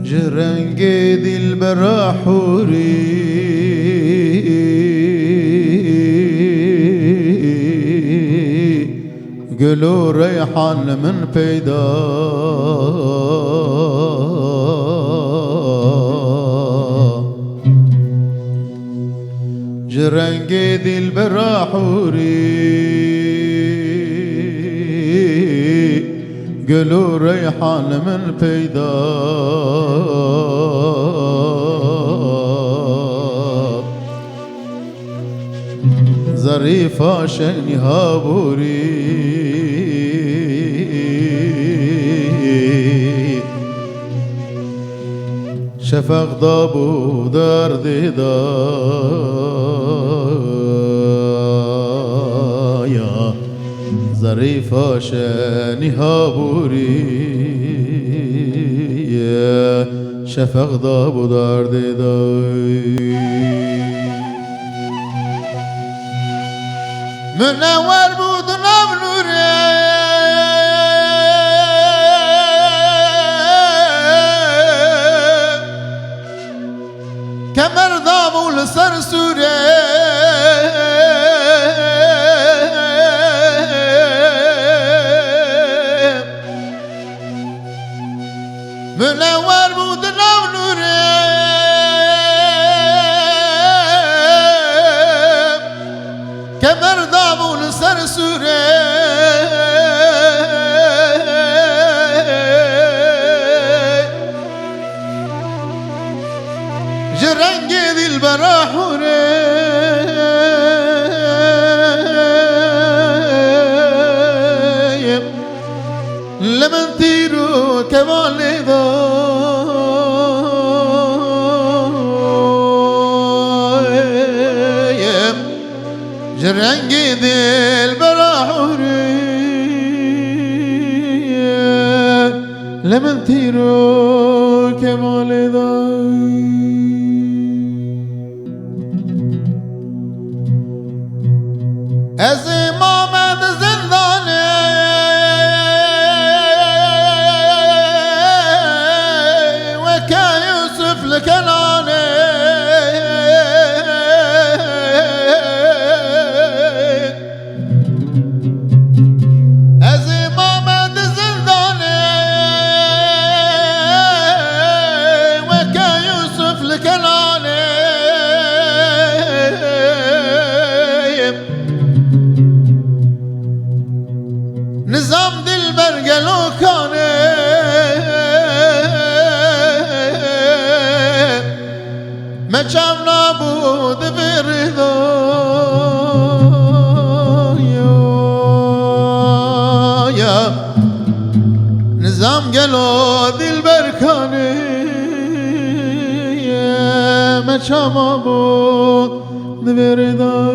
جرنگ دل برا حوری گل و ریحان من پیدا جرنگ دل برا حوری گل و ریحان من پیدا ظریفا شنیها بوری شفق دابو درد دایا ظریفا شنیها بوری شفق دابو درد دایا منور بود نام نوره کمر دامول سر سوره منور بود نام نوره کمر دامول سر سوره جرنگ دل برا حوره لمن تیرو کمال دایم جرنگ دل برا حوره لمن تیرو کمال دایم از امامت زندانه و که یوسف لکنانه از امامت زندانه و که یوسف لکنانه نظام دل برگلو کانه مچم نابود بردا یا نظام گلو دل برکانه مچم نابود بردا